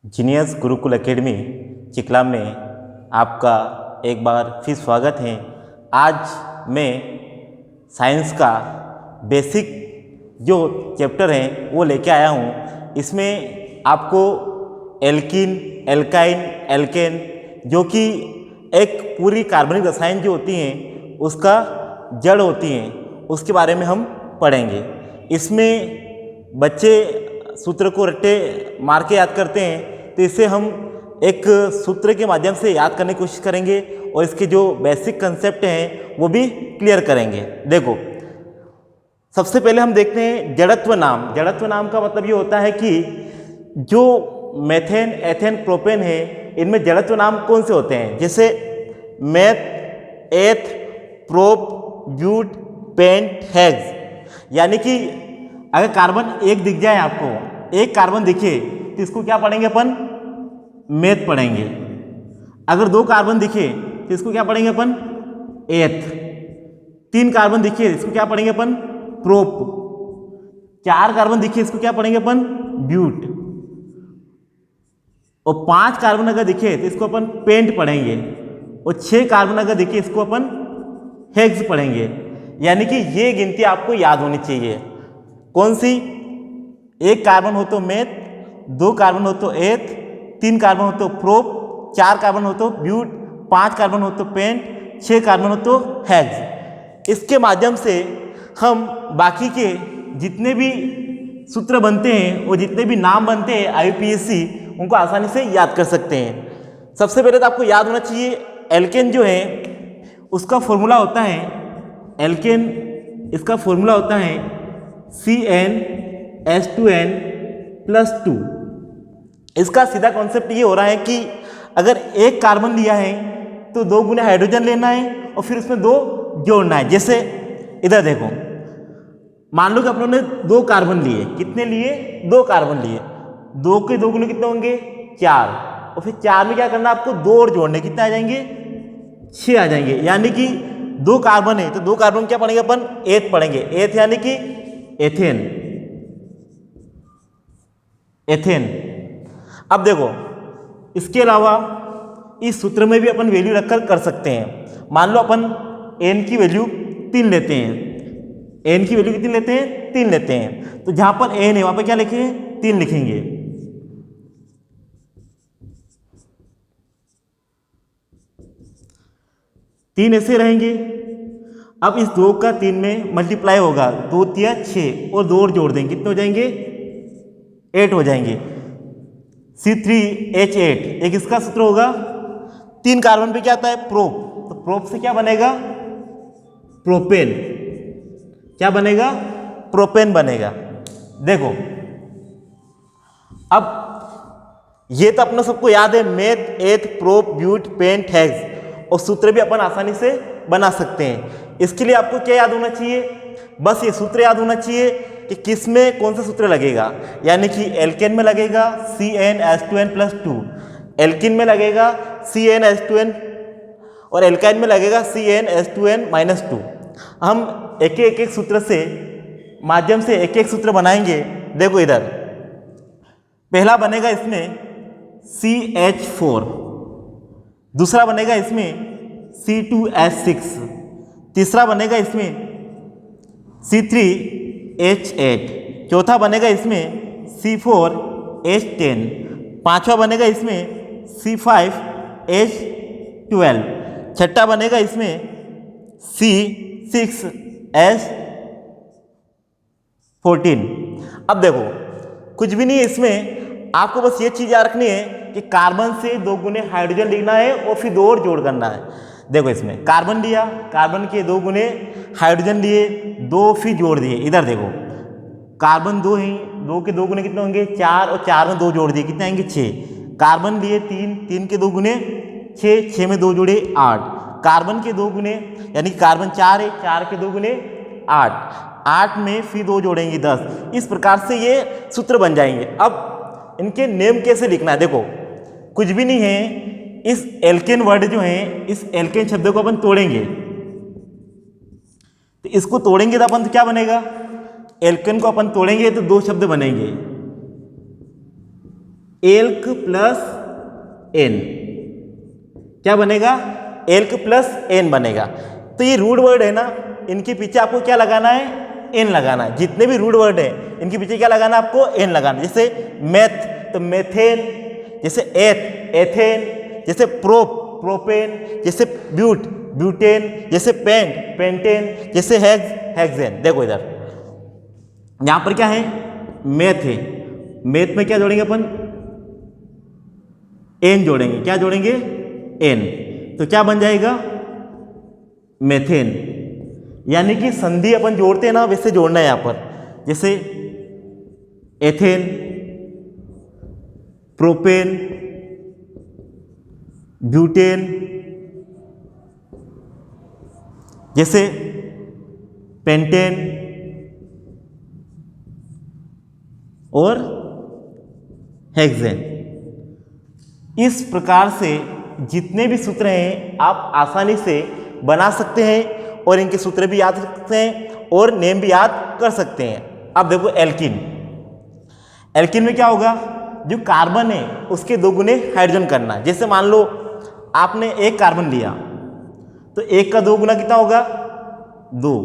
Genius Gurukul academy चिकला में आपका एक बार फिर स्वागत है। आज मैं साइंस का बेसिक जो चैप्टर है वो लेके आया हूँ। इसमें आपको एल्कीन, एल्काइन, एल्केन जो कि एक पूरी कार्बनिक रसायन जो होती हैं उसका जड़ होती हैं उसके बारे में हम पढ़ेंगे। इसमें बच्चे सूत्र को रट्टे मार के याद करते हैं, तो इसे हम एक सूत्र के माध्यम से याद करने की कोशिश करेंगे और इसके जो बेसिक कंसेप्ट हैं वो भी क्लियर करेंगे। देखो, सबसे पहले हम देखते हैं जड़त्व नाम। जड़त्व नाम का मतलब ये होता है कि जो मेथेन, एथेन, प्रोपेन है इनमें जड़त्व नाम कौन से होते हैं। जैसे मेथ, एथ, प्रोप, ब्यूट, पेंट, हेक्स। यानी कि अगर कार्बन एक दिख जाए, आपको एक कार्बन दिखे तो इसको क्या पढ़ेंगे अपन? मेथ पढ़ेंगे। अगर दो कार्बन दिखे तो इसको क्या पढ़ेंगे अपन? एथ। तीन कार्बन दिखे इसको क्या पढ़ेंगे अपन? प्रोप। चार कार्बन दिखे इसको क्या पढ़ेंगे अपन? ब्यूट। और पांच कार्बन अगर दिखे तो इसको अपन पेंट पढ़ेंगे। और छह कार्बन अगर दिखे इसको अपन हेक्स पढ़ेंगे। यानी कि ये गिनती आपको याद होनी चाहिए। कौन सी? एक कार्बन हो तो मेथ, दो कार्बन हो तो एथ, तीन कार्बन हो तो प्रोप, चार कार्बन हो तो ब्यूट, पांच कार्बन हो तो पेंट, छह कार्बन हो तो हेक्स। इसके माध्यम से हम बाकी के जितने भी सूत्र बनते हैं और जितने भी नाम बनते हैं IUPAC उनको आसानी से याद कर सकते हैं। सबसे पहले तो आपको याद होना चाहिए एल्केन जो है उसका फॉर्मूला होता है, एल्केन इसका फॉर्मूला होता है CnH2n+2। इसका सीधा कॉन्सेप्ट ये हो रहा है कि अगर एक कार्बन लिया है तो दो गुने हाइड्रोजन लेना है और फिर उसमें दो जोड़ना है। जैसे इधर देखो, मान लो कि अपनों ने दो कार्बन लिए। कितने लिए? दो कार्बन लिए। दो के दो गुने कितने होंगे? चार। और फिर चार में क्या करना आपको? दो और जोड़ने। कितने आ जाएंगे? छह आ जाएंगे। यानी कि दो कार्बन है तो दो कार्बन क्या पढ़ेंगे अपन? एथ पढ़ेंगे। एथ यानी कि एथेन। एथेन। अब देखो, इसके अलावा इस सूत्र में भी अपन वैल्यू रखकर कर सकते हैं। मान लो अपन n की वैल्यू 3 लेते हैं। n की वैल्यू कितनी लेते हैं? 3 लेते हैं। तो जहां पर n है वहां पर क्या लिखेंगे? 3 लिखेंगे। तीन ऐसे रहेंगे। अब इस 2 का 3 में मल्टीप्लाई होगा। 2 तिया 6 और 2 और जोड़ देंगे। कितने हो जाएंगे? 8 हो जाएंगे। C3H8 एक इसका सूत्र होगा। 3 कार्बन पे क्या आता है? प्रोप। तो प्रोप से क्या बनेगा? प्रोपेन। क्या बनेगा? प्रोपेन बनेगा। देखो, अब ये तो अपना सबको याद है, मेथ, एथ, प्रोप, ब्यूट, पेंट, हेक्स। और सूत्र भी अपन आसानी से बना सकते हैं। इसके लिए आपको क्या याद होना चाहिए? बस ये सूत्र याद होना चाहिए कि किस में कौन सा सूत्र लगेगा। यानी कि एल्केन में लगेगा CnH2n+2, एल्किन में लगेगा CnH2n और एल्काइन में लगेगा CnH2n-2। हम एक सूत्र से माध्यम से एक सूत्र बनाएंगे। देखो इधर पहला बनेगा इसमें CH4, दूसरा बनेगा इसमें C2H6, तीसरा बनेगा इसमें C3H8, चौथा बनेगा इसमें C4H10, पांचवा बनेगा इसमें C5H12, छठा बनेगा इसमें C6H14। अब देखो, कुछ भी नहीं है इसमें, आपको बस ये चीज़ याद रखनी है कि कार्बन से दो गुने हाइड्रोजन लिखना है और फिर दो और जोड़ करना है। देखो, इसमें कार्बन लिया, कार्बन के दो गुने हाइड्रोजन लिए, दो फिर जोड़ दिए। इधर देखो, कार्बन दो हैं, दो के दो गुने कितने होंगे? 4 और 4 में दो जोड़ दिए। कितने आएंगे? 6। कार्बन लिए 3, 3 के दो गुने 6, 6 में दो जोड़े 8। कार्बन के दो गुने यानी कार्बन 4 है, 4 के दो गुने 8, 8 में फिर दो जोड़ेंगे 10। इस प्रकार से ये सूत्र बन जाएंगे। अब इनके नेम कैसे लिखना है? देखो, कुछ भी नहीं है। इस एल्केन वर्ड जो है, इस एल्केन शब्द को अपन तोड़ेंगे। तो इसको तोड़ेंगे तो अपन तो क्या बनेगा? एल्केन को अपन तोड़ेंगे तो दो शब्द बनेंगे। एल्क प्लस एन, क्या बनेगा? एल्क प्लस एन बनेगा। तो ये रूट वर्ड है ना, इनके पीछे आपको क्या लगाना है? एन लगाना है। जितने भी रूट वर्ड है इनके पीछे क्या लगाना है आपको? एन लगाना। जैसे मेथ तो मेथेन, जैसे एथ एथेन, जैसे प्रोपेन, जैसे ब्यूटेन, जैसे पेंटेन, जैसे हेक्सेन। देखो इधर यहां पर क्या है? मेथ है। मेथ में क्या जोड़ेंगे अपन? एन जोड़ेंगे। क्या जोड़ेंगे? एन। तो क्या बन जाएगा? मेथेन। यानी कि संधि अपन जोड़ते हैं ना, वैसे जोड़ना है यहां पर। जैसे एथेन, प्रोपेन, ब्यूटेन, जैसे पेंटेन और हेक्सेन। इस प्रकार से जितने भी सूत्र हैं आप आसानी से बना सकते हैं और इनके सूत्र भी याद रख सकते हैं और नेम भी याद कर सकते हैं। अब देखो एल्कीन। एल्कीन में क्या होगा? जो कार्बन है उसके 2 गुने हाइड्रोजन करना। जैसे मान लो आपने एक कार्बन लिया तो एक का 2 गुना कितना होगा? 2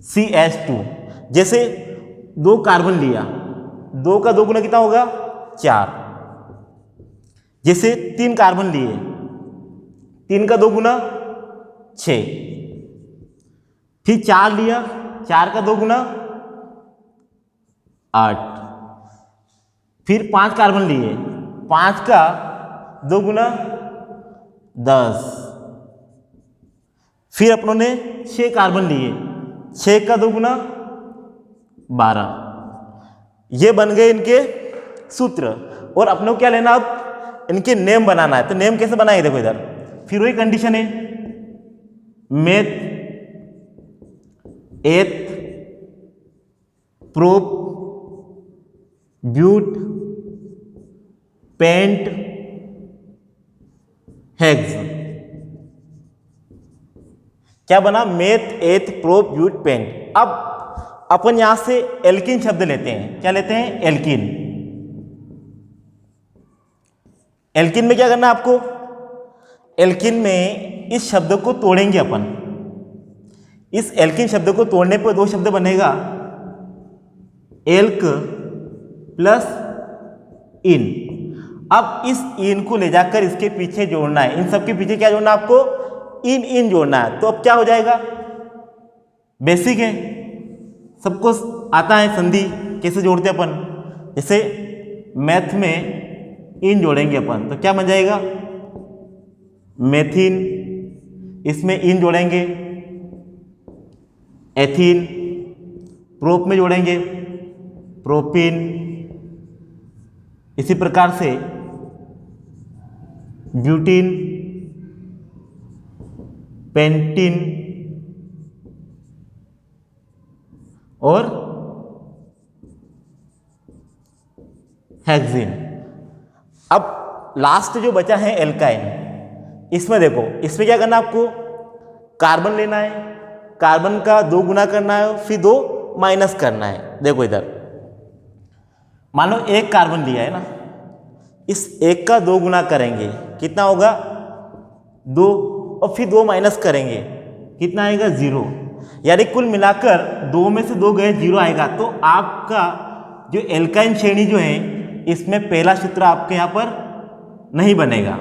CH2। जैसे 2 कार्बन लिया, 2 का 2 गुना कितना होगा? 4। जैसे 3 कार्बन लिए, 3 का 2 गुना 6। फिर 4 लिया, 4 का 2 गुना 8। फिर 5 कार्बन लिए, 5 का 2 गुना 10। फिर अपनों ने 6 कार्बन लिए, 6 का 2 गुना 12। ये बन गए इनके सूत्र। और अपनों को क्या लेना? अब इनके नेम बनाना है। तो नेम कैसे बनाएंगे? देखो इधर फिर वही कंडीशन है, मेथ, एथ, प्रोप, ब्यूट, पेंट, हेक्स। क्या बना? मेथ, एथ, प्रोप, ब्यूट, पेंट। अब अपन यहां से एल्कीन शब्द लेते हैं। क्या लेते हैं? एल्कीन। एल्कीन में क्या करना है आपको? एल्कीन में इस शब्द को तोड़ेंगे अपन। इस एल्कीन शब्द को तोड़ने पर 2 शब्द बनेगा, एल्क प्लस इन। अब इस इन को ले जाकर इसके पीछे जोड़ना है। इन सब के पीछे क्या जोड़ना है आपको? इन जोड़ना है। तो अब क्या हो जाएगा? बेसिक है, सबको आता है संधि कैसे जोड़ते अपन। जैसे मैथ में इन जोड़ेंगे अपन तो क्या बन जाएगा? मेथिन। इसमें इन जोड़ेंगे, एथीन। प्रोप में जोड़ेंगे प्रोपिन। इसी प्रकार से ब्यूटीन, पेंटीन और हेक्सीन। अब लास्ट जो बचा है एल्काइन। इसमें देखो, इसमें क्या करना है आपको? कार्बन लेना है, कार्बन का 2 गुना करना है, फिर 2 माइनस करना है। देखो इधर मान लो 1 कार्बन लिया है ना, इस 1 का 2 गुना करेंगे, कितना होगा? 2। और फिर 2 माइनस करेंगे, कितना आएगा? 0। यानी कुल मिलाकर 2 में से 2 गए 0 आएगा। तो आपका जो एल्काइन श्रेणी जो है इसमें पहला सूत्र आपके यहाँ पर नहीं बनेगा।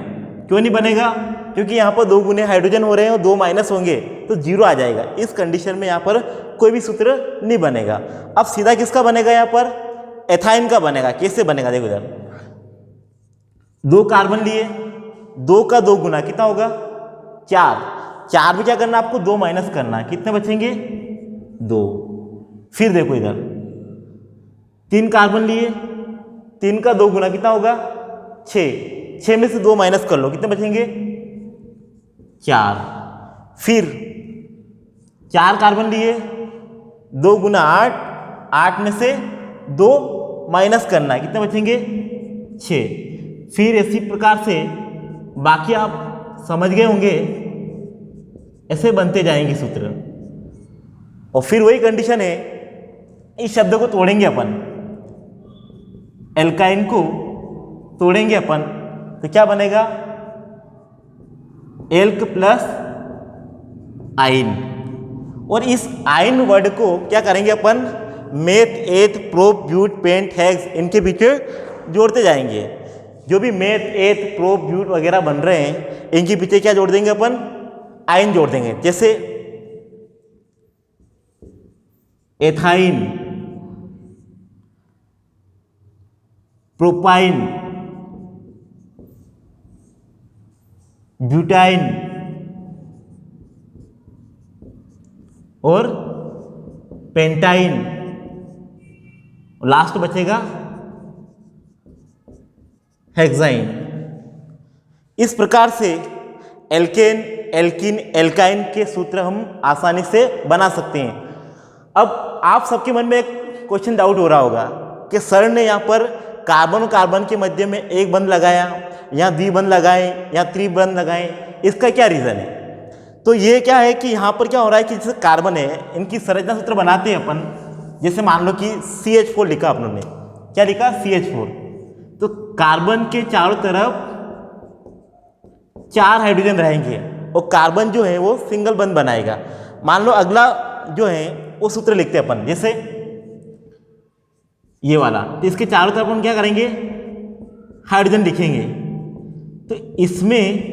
क्यों नहीं बनेगा? क्योंकि यहाँ पर 2 गुने हाइड्रोजन हो रहे हैं और 2 माइनस होंगे तो 0 आ जाएगा। इस कंडीशन में यहाँ पर कोई भी सूत्र नहीं बनेगा। अब सीधा किसका बनेगा? यहाँ पर एथाइन का बनेगा। कैसे बनेगा? देखो इधर 2 कार्बन लिए, 2 का 2 गुना कितना होगा? 4। 4 में क्या करना आपको? 2 माइनस करना है, कितने बचेंगे? 2। फिर देखो इधर 3 कार्बन लिए, 3 का 2 गुना कितना होगा? 6। 6 में से 2 माइनस कर लो, कितने बचेंगे? 4। फिर 4 कार्बन लिए, 2 गुना 8, 8 में से 2 माइनस करना है, कितने बचेंगे? 6। फिर इसी प्रकार से बाकी आप समझ गए होंगे, ऐसे बनते जाएंगे सूत्र। और फिर वही कंडीशन है, इस शब्द को तोड़ेंगे अपन, एल्काइन को तोड़ेंगे अपन तो क्या बनेगा, एल्क प्लस आइन। और इस आइन वर्ड को क्या करेंगे अपन, मेथ, एथ, प्रोप, ब्यूट, पेंट, हेक्स, इनके बीच में जोड़ते जाएंगे। जो भी मेथ, एथ, प्रोप, ब्यूट वगैरह बन रहे हैं इनके पीछे क्या जोड़ देंगे अपन, आइन जोड़ देंगे। जैसे एथाइन, प्रोपाइन, ब्यूटाइन और पेंटाइन, लास्ट बचेगा हेक्साइन। इस प्रकार से एल्केन, एल्किन, एल्काइन के सूत्र हम आसानी से बना सकते हैं। अब आप सबके मन में एक क्वेश्चन डाउट हो रहा होगा कि सर ने यहाँ पर कार्बन और कार्बन के मध्य में एक बंध लगाया, यहाँ द्विबंध लगाए, यहाँ त्रिबंध लगाए, इसका क्या रीज़न है? तो ये क्या है कि यहाँ पर क्या हो रहा है कि जैसे कार्बन है, इनकी संरचना सूत्र बनाते हैं अपन। जैसे मान लो कि CH4 लिखा अपन ने, क्या लिखा, CH4। तो कार्बन के चारों तरफ 4 हाइड्रोजन रहेंगे और कार्बन जो है वो सिंगल बंध बनाएगा। मान लो अगला जो है वो सूत्र लिखते हैं अपन, जैसे ये वाला, तो इसके चारों तरफ हम क्या करेंगे, हाइड्रोजन लिखेंगे। तो इसमें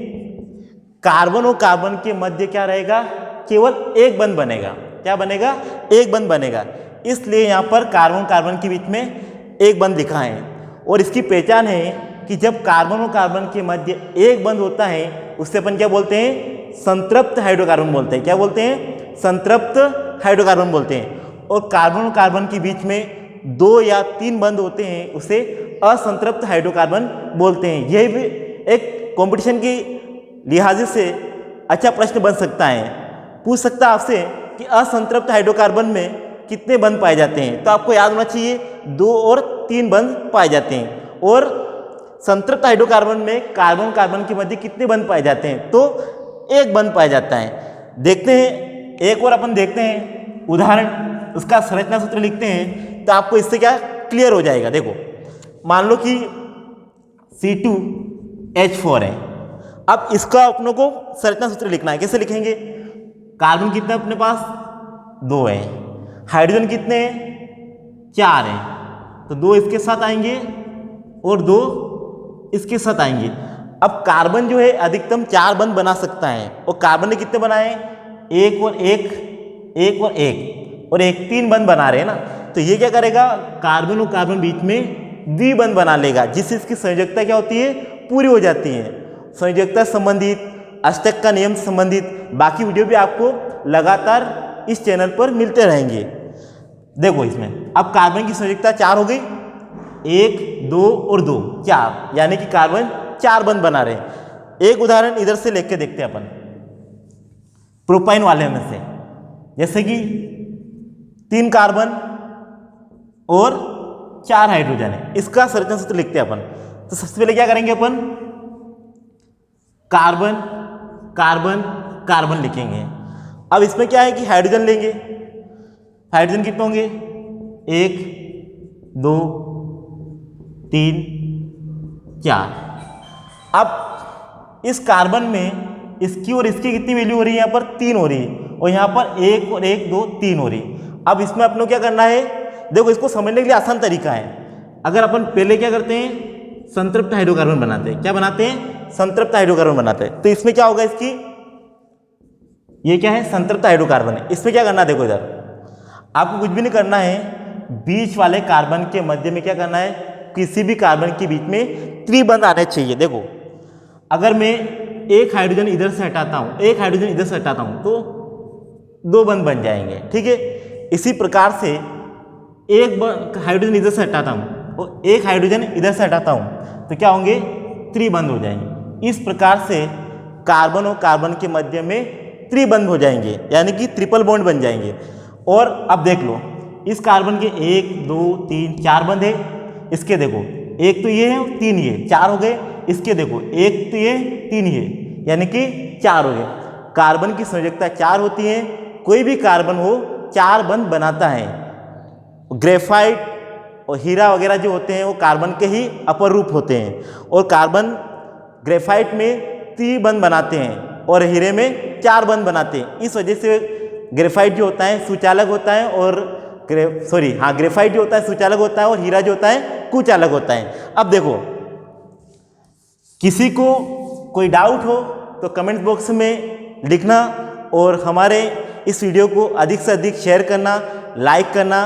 कार्बन और कार्बन के मध्य क्या रहेगा, केवल एक बंध बनेगा। क्या बनेगा, एक बंध बनेगा। इसलिए यहाँ पर कार्बन कार्बन के बीच में एक बंध लिखा है। और इसकी पहचान है कि जब कार्बन और कार्बन के मध्य एक बंध होता है उससे अपन क्या बोलते हैं, संतृप्त हाइड्रोकार्बन बोलते हैं। क्या बोलते हैं, संतृप्त हाइड्रोकार्बन बोलते हैं। और कार्बन और कार्बन के बीच में 2 या 3 बंध होते हैं उसे असंतृप्त हाइड्रोकार्बन बोलते हैं। यह भी एक कंपटीशन की लिहाज से अच्छा प्रश्न बन सकता है। पूछ सकता है आपसे कि असंतृप्त हाइड्रोकार्बन में कितने बंध पाए जाते हैं, तो आपको याद होना चाहिए 2 और 3 बंध पाए जाते हैं। और संतृप्त हाइड्रोकार्बन में कार्बन कार्बन के मध्य कितने बंध पाए जाते हैं, तो एक बंध पाया जाता है। देखते हैं एक और अपन देखते हैं उदाहरण, उसका संरचना सूत्र लिखते हैं तो आपको इससे क्या क्लियर हो जाएगा। देखो मान लो कि C2H4 है। अब इसका अपनों को संरचना सूत्र लिखना है। कैसे लिखेंगे, कार्बन कितने अपने पास, 2 है, हाइड्रोजन कितने हैं, 4 हैं, तो 2 इसके साथ आएंगे और 2 इसके साथ आएंगे। अब कार्बन जो है अधिकतम 4 बंध बना सकता है और कार्बन ने कितने बनाए, 1 और 1, 1 और 1 और 1, 3 बंध बना रहे हैं ना। तो ये क्या करेगा, कार्बन और कार्बन बीच में द्विबंध बना लेगा, जिससे इसकी संयोजकता क्या होती है, पूरी हो जाती है। संयोजकता संबंधित, अष्टक का नियम संबंधित बाकी वीडियो भी आपको लगातार इस चैनल पर मिलते रहेंगे। देखो इसमें अब कार्बन की संयोजकता 4 हो गई, 1, 2 और 2, 4, यानी कि कार्बन 4 बंध बना रहे हैं। एक उदाहरण इधर से लेके देखते हैं अपन प्रोपाइन वाले में से, जैसे कि 3 कार्बन और 4 हाइड्रोजन है। इसका संरचना सूत्र लिखते हैं अपन। तो सबसे पहले क्या करेंगे अपन, कार्बन कार्बन कार्बन लिखेंगे। अब इसमें क्या है कि हाइड्रोजन लेंगे, हाइड्रोजन कितने होंगे, 1, 2, 3, 4। अब इस कार्बन में इसकी और इसकी कितनी वैल्यू हो रही है, यहाँ पर 3 हो रही है और यहाँ पर 1 और 1, 2, 3 हो रही। अब इसमें अपनों क्या करना है, देखो इसको समझने के लिए आसान तरीका है। अगर अपन पहले क्या करते हैं, संतृप्त हाइड्रोकार्बन बनाते हैं। क्या बनाते हैं, संतृप्त हाइड्रोकार्बन बनाते हैं। तो इसमें क्या होगा, इसकी ये क्या है, संतृप्त हाइड्रोकार्बन है। इसमें क्या करना है, देखो इधर आपको कुछ भी नहीं करना है, बीच वाले कार्बन के मध्य में क्या करना है, किसी भी कार्बन के बीच में त्रिबंध आने चाहिए। देखो अगर मैं एक हाइड्रोजन इधर से हटाता हूँ, एक हाइड्रोजन इधर से हटाता हूँ तो 2 बंध बन जाएंगे, ठीक है। इसी प्रकार से एक हाइड्रोजन इधर से हटाता हूँ और एक हाइड्रोजन इधर से हटाता हूँ तो क्या होंगे, त्रिबंध हो जाएंगे। इस प्रकार से कार्बन और कार्बन के मध्य में त्रिबंध हो जाएंगे, यानी कि ट्रिपल बॉन्ड बन जाएंगे। और अब देख लो इस कार्बन के 1, 2, 3, 4 बंध है। इसके देखो एक तो ये है, 3 ये, 4 हो गए। इसके देखो एक तो ये, 3 ये, यानी कि 4 हो गए। कार्बन की संयोजकता 4 होती है। कोई भी कार्बन हो 4 बंध बनाता है। ग्रेफाइट, और हीरा वगैरह जो होते हैं वो कार्बन के ही अपर रूप होते हैं, और कार्बन ग्रेफाइट में 3 बंध बनाते हैं और हीरे में 4 बंध बनाते हैं। इस वजह से ग्रेफाइट जो होता है सुचालक होता है, और ग्रेफाइट जो होता है सुचालक होता है और हीरा जो होता है कुचालक होता है। अब देखो, किसी को कोई डाउट हो तो कमेंट बॉक्स में लिखना, और हमारे इस वीडियो को अधिक से अधिक शेयर करना, लाइक करना।